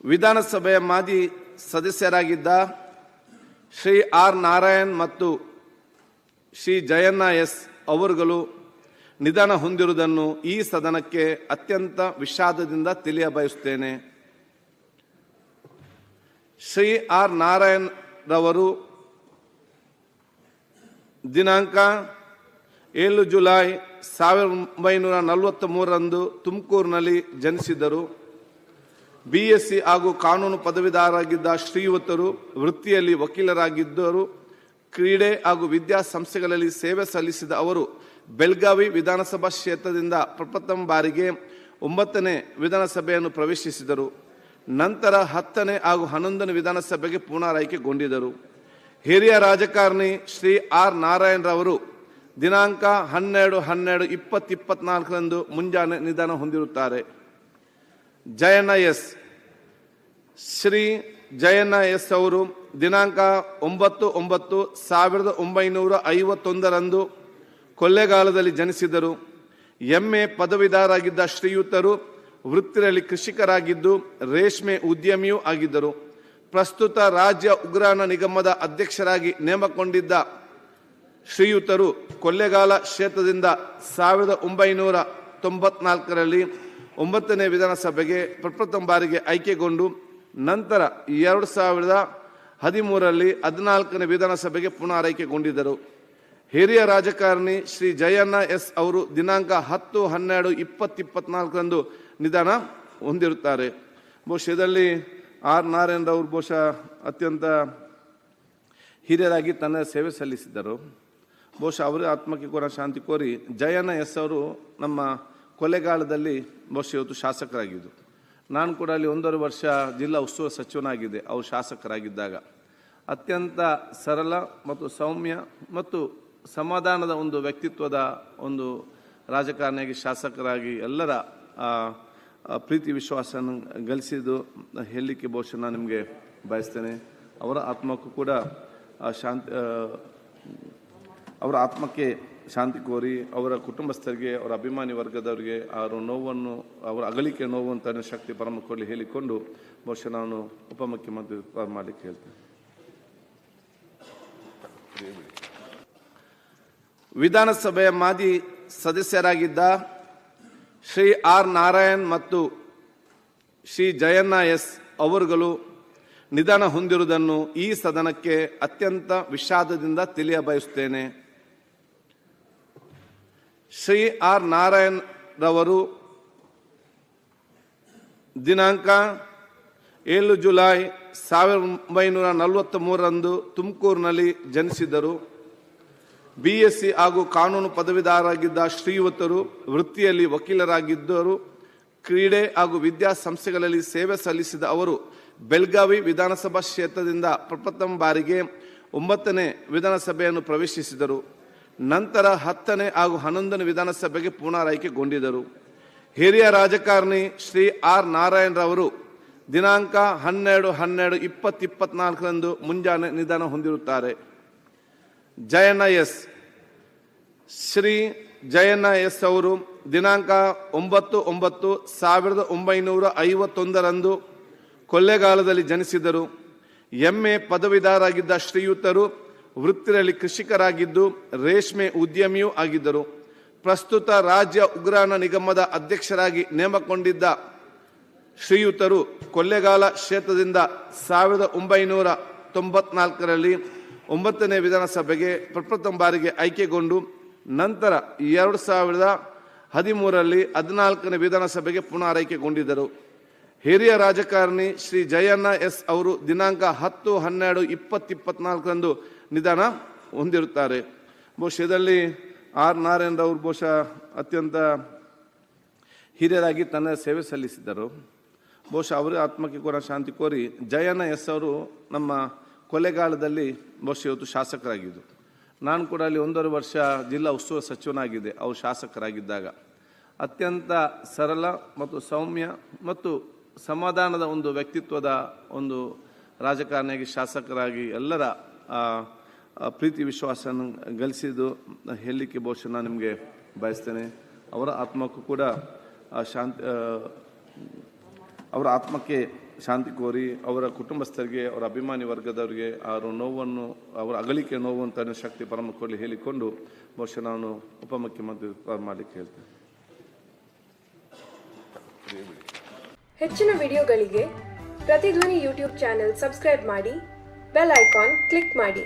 ವಿಧಾನಸಭೆಯ ಮಾಜಿ ಸದಸ್ಯರಾಗಿದ್ದ ಶ್ರೀ ಆರ್ ನಾರಾಯಣ್ ಮತ್ತು ಶ್ರೀ ಜಯಣ್ಣ ಎಸ್ ಅವರುಗಳು ನಿಧನ ಹೊಂದಿರುವುದನ್ನು ಈ ಸದನಕ್ಕೆ ಅತ್ಯಂತ ವಿಷಾದದಿಂದ ತಿಳಿಯಬಯಸುತ್ತೇನೆ. ಶ್ರೀ ಆರ್ ನಾರಾಯಣ್ ರವರು ದಿನಾಂಕ 7 ಜುಲೈ 1943ರಂದು ತುಮಕೂರಿನಲ್ಲಿ ಜನಿಸಿದರು. BSc ಹಾಗೂ ಕಾನೂನು ಪದವೀಧರರಾಗಿದ್ದ ಶ್ರೀಯುತರು ವೃತ್ತಿಯಲ್ಲಿ ವಕೀಲರಾಗಿದ್ದರು. ಕ್ರೀಡೆ ಹಾಗೂ ವಿದ್ಯಾಸಂಸ್ಥೆಗಳಲ್ಲಿ ಸೇವೆ ಸಲ್ಲಿಸಿದ ಅವರು ಬೆಳಗಾವಿ ವಿಧಾನಸಭಾ ಕ್ಷೇತ್ರದಿಂದ ಪ್ರಪ್ರಥಮ ಬಾರಿಗೆ 9ನೇ ವಿಧಾನಸಭೆಯನ್ನು ಪ್ರವೇಶಿಸಿದರು. ನಂತರ 10ನೇ ಹಾಗೂ 11ನೇ ವಿಧಾನಸಭೆಗೆ ಪುನರಾಯ್ಕೆಗೊಂಡಿದ್ದರು. ಹಿರಿಯ ರಾಜಕಾರಣಿ ಶ್ರೀ ಆರ್ ನಾರಾಯಣ್ ರವರು ದಿನಾಂಕ 12/12/2024ರಂದು ಮುಂಜಾನೆ ನಿಧನ ಹೊಂದಿರುತ್ತಾರೆ. ಜಯಣ್ಣ ಎಸ್ ಶ್ರೀ ಜಯಣ್ಣ ಎಸ್ ಅವರು ದಿನಾಂಕ 9/9/1951ರಂದು ಕೊಳ್ಳೇಗಾಲದಲ್ಲಿ ಜನಿಸಿದರು. MA ಪದವೀಧರರಾಗಿದ್ದ ಶ್ರೀಯುತರು ವೃತ್ತಿಯಲ್ಲಿ ಕೃಷಿಕರಾಗಿದ್ದು ರೇಷ್ಮೆ ಉದ್ಯಮಿಯೂ ಆಗಿದ್ದರು. ಪ್ರಸ್ತುತ ರಾಜ್ಯ ಉಗ್ರಾಣ ನಿಗಮದ ಅಧ್ಯಕ್ಷರಾಗಿ ನೇಮಕೊಂಡಿದ್ದ ಶ್ರೀಯುತರು ಕೊಳ್ಳೇಗಾಲ ಕ್ಷೇತ್ರದಿಂದ 1994ರಲ್ಲಿ 9ನೇ ವಿಧಾನಸಭೆಗೆ ಪ್ರಪ್ರಥಮ ಬಾರಿಗೆ ಆಯ್ಕೆಗೊಂಡು ನಂತರ 2013ರಲ್ಲಿ 14ನೇ ವಿಧಾನಸಭೆಗೆ ಪುನರಾಯ್ಕೆಗೊಂಡಿದ್ದರು. ಹಿರಿಯ ರಾಜಕಾರಣಿ ಶ್ರೀ ಜಯಣ್ಣ ಎಸ್ ಅವರು ದಿನಾಂಕ 10/12/2024ರಂದು ನಿಧನ ಹೊಂದಿರುತ್ತಾರೆ. ಬಹುಶಃ ಇದರಲ್ಲಿ ಆರ್ ನಾರಾಯಣ್ ಅವರು ಬಹುಶಃ ಅತ್ಯಂತ ಹಿರಿಯರಾಗಿ ತನ್ನ ಸೇವೆ ಸಲ್ಲಿಸಿದ್ದರು. ಬಹುಶಃ ಅವರ ಆತ್ಮಕ್ಕೆ ಕೂಡ ಶಾಂತಿ ಕೋರಿ ಜಯಣ್ಣ ಎಸ್ ಅವರು ನಮ್ಮ ಕೊಳ್ಳೇಗಾಲದಲ್ಲಿ ಬಹುಶಃ ಇವತ್ತು ಶಾಸಕರಾಗಿದ್ದರು. ನಾನು ಕೂಡ ಅಲ್ಲಿ 1.5 ವರ್ಷ ಜಿಲ್ಲಾ ಉಸ್ತುವಾರಿ ಸಚಿವನಾಗಿದ್ದೆ. ಅವರು ಶಾಸಕರಾಗಿದ್ದಾಗ ಅತ್ಯಂತ ಸರಳ ಮತ್ತು ಸೌಮ್ಯ ಮತ್ತು ಸಮಾಧಾನದ ಒಂದು ವ್ಯಕ್ತಿತ್ವದ ಒಂದು ರಾಜಕಾರಣಿಯಾಗಿ ಶಾಸಕರಾಗಿ ಎಲ್ಲರ ಪ್ರೀತಿ ವಿಶ್ವಾಸವನ್ನು ಗಳಿಸಿದ್ದು ಹೇಳಲಿಕ್ಕೆ ಬಹುಶಃ ನಾನು ನಿಮಗೆ ಬಯಸ್ತೇನೆ. ಅವರ ಆತ್ಮಕ್ಕೂ ಕೂಡ ಅವರ ಆತ್ಮಕ್ಕೆ ಶಾಂತಿ ಕೋರಿ ಅವರ ಕುಟುಂಬಸ್ಥರಿಗೆ, ಅವರ ಅಭಿಮಾನಿ ವರ್ಗದವರಿಗೆ ಅವರ ನೋವನ್ನು, ಅವರ ಅಗಲಿಕೆ ನೋವು ಅಂತ ಶಕ್ತಿ ಪರಮ ಕೊಡಲಿ ಹೇಳಿಕೊಂಡು ಬಹುಶಃ ನಾನು ಉಪಮುಖ್ಯಮಂತ್ರಿ ಮಾಡಲಿಕ್ಕೆ ಹೇಳ್ತೇನೆ. ವಿಧಾನಸಭೆಯ ಮಾಜಿ ಸದಸ್ಯರಾಗಿದ್ದ ಶ್ರೀ ಆರ್ ನಾರಾಯಣ್ ಮತ್ತು ಶ್ರೀ ಜಯಣ್ಣ ಎಸ್ ಅವರುಗಳು ನಿಧನ ಹೊಂದಿರುವುದನ್ನು ಈ ಸದನಕ್ಕೆ ಅತ್ಯಂತ ವಿಷಾದದಿಂದ ತಿಳಿಯಬಯಸುತ್ತೇನೆ. ಶ್ರೀ ಆರ್ ನಾರಾಯಣ್ ರವರು ದಿನಾಂಕ 7 ಜುಲೈ 1943ರಂದು ತುಮಕೂರಿನಲ್ಲಿ ಜನಿಸಿದರು. BSc ಹಾಗೂ ಕಾನೂನು ಪದವೀಧರರಾಗಿದ್ದ ಶ್ರೀಯುತರು ವೃತ್ತಿಯಲ್ಲಿ ವಕೀಲರಾಗಿದ್ದರು. ಕ್ರೀಡೆ ಹಾಗೂ ವಿದ್ಯಾಸಂಸ್ಥೆಗಳಲ್ಲಿ ಸೇವೆ ಸಲ್ಲಿಸಿದ ಅವರು ಬೆಳಗಾವಿ ವಿಧಾನಸಭಾ ಕ್ಷೇತ್ರದಿಂದ ಪ್ರಪ್ರಥಮ ಬಾರಿಗೆ 9ನೇ ವಿಧಾನಸಭೆಯನ್ನು ಪ್ರವೇಶಿಸಿದರು. ನಂತರ 10ನೇ ಹಾಗೂ 11ನೇ ವಿಧಾನಸಭೆಗೆ ಪುನರಾಯ್ಕೆಗೊಂಡಿದ್ದರು. ಹಿರಿಯ ರಾಜಕಾರಣಿ ಶ್ರೀ ಆರ್ ನಾರಾಯಣ್ ರವರು ದಿನಾಂಕ 12/12/2024ರಂದು ಮುಂಜಾನೆ ನಿಧನ ಹೊಂದಿರುತ್ತಾರೆ. ಜಯಣ್ಣ ಎಸ್ ಶ್ರೀ ಜಯಣ್ಣ ಎಸ್ ಅವರು ದಿನಾಂಕ 9/9/1951ರಂದು ಕೊಳ್ಳೇಗಾಲದಲ್ಲಿ ಜನಿಸಿದರು. MA ಪದವೀಧರರಾಗಿದ್ದ ಶ್ರೀಯುತರು ವೃತ್ತಿಯಲ್ಲಿ ಕೃಷಿಕರಾಗಿದ್ದು ರೇಷ್ಮೆ ಉದ್ಯಮಿಯೂ ಆಗಿದ್ದರು. ಪ್ರಸ್ತುತ ರಾಜ್ಯ ಉಗ್ರಾಣ ನಿಗಮದ ಅಧ್ಯಕ್ಷರಾಗಿ ನೇಮಕೊಂಡಿದ್ದ ಶ್ರೀಯುತರು ಕೊಳ್ಳೇಗಾಲ ಕ್ಷೇತ್ರದಿಂದ 1994ರಲ್ಲಿ 9ನೇ ವಿಧಾನಸಭೆಗೆ ಪ್ರಪ್ರಥಮ ಬಾರಿಗೆ ಆಯ್ಕೆಗೊಂಡು ನಂತರ 2013ರಲ್ಲಿ 14ನೇ ವಿಧಾನಸಭೆಗೆ ಪುನರಾಯ್ಕೆಗೊಂಡಿದ್ದರು. ಹಿರಿಯ ರಾಜಕಾರಣಿ ಶ್ರೀ ಜಯಣ್ಣ ಎಸ್ ಅವರು ದಿನಾಂಕ 10/12/2024ರಂದು ನಿಧನ ಹೊಂದಿರುತ್ತಾರೆ. ಬಹುಶಃ ಇದರಲ್ಲಿ ಆರ್ ನಾರಾಯಣ್ ಅವರು ಬಹುಶಃ ಅತ್ಯಂತ ಹಿರಿಯರಾಗಿ ತನ್ನ ಸೇವೆ ಸಲ್ಲಿಸಿದ್ದರು. ಬಹುಶಃ ಅವರ ಆತ್ಮಕ್ಕೆ ಕೂಡ ಶಾಂತಿ ಕೋರಿ ಜಯಣ್ಣ ಎಸ್ ಅವರು ನಮ್ಮ ಕೊಳ್ಳೇಗಾಲದಲ್ಲಿ ಬಹುಶಃ ಇವತ್ತು ಶಾಸಕರಾಗಿದ್ದರು. ನಾನು ಕೂಡ ಅಲ್ಲಿ 1.5 ವರ್ಷ ಜಿಲ್ಲಾ ಉಸ್ತುವಾರಿ ಸಚಿವನಾಗಿದ್ದೆ. ಅವರು ಶಾಸಕರಾಗಿದ್ದಾಗ ಅತ್ಯಂತ ಸರಳ ಮತ್ತು ಸೌಮ್ಯ ಮತ್ತು ಸಮಾಧಾನದ ಒಂದು ವ್ಯಕ್ತಿತ್ವದ ಒಂದು ರಾಜಕಾರಣಿಯಾಗಿ ಶಾಸಕರಾಗಿ ಎಲ್ಲರ ಪ್ರೀತಿ ವಿಶ್ವಾಸವನ್ನು ಗಳಿಸಿದ್ದು ಹೇಳಲಿಕ್ಕೆ ಬಹುಶಃ ನಾನು ನಿಮಗೆ ಬಯಸ್ತೇನೆ. ಅವರ ಆತ್ಮಕ್ಕೂ ಕೂಡ ಅವರ ಆತ್ಮಕ್ಕೆ ಶಾಂತಿ ಕೋರಿ ಅವರ ಕುಟುಂಬಸ್ಥರಿಗೆ, ಅವರ ಅಭಿಮಾನಿ ವರ್ಗದವರಿಗೆ ಅವರ ನೋವನ್ನು, ಅವರ ಅಗಲಿಕೆ ನೋವು ಅಂತ ಶಕ್ತಿ ಪರಮ ಕೊಡಲಿ ಹೇಳಿಕೊಂಡು ಬಹುಶಃ ನಾನು ಉಪಮುಖ್ಯಮಂತ್ರಿ ಮಾಡಲಿಕ್ಕೆ ಹೇಳ್ತೇನೆ. ಹೆಚ್ಚಿನ ವಿಡಿಯೋಗಳಿಗೆ ಪ್ರತಿಧ್ವನಿ ಯೂಟ್ಯೂಬ್ ಚಾನೆಲ್ ಸಬ್ಸ್ಕ್ರೈಬ್ ಮಾಡಿ, ಬೆಲ್ ಐಕಾನ್ ಕ್ಲಿಕ್ ಮಾಡಿ.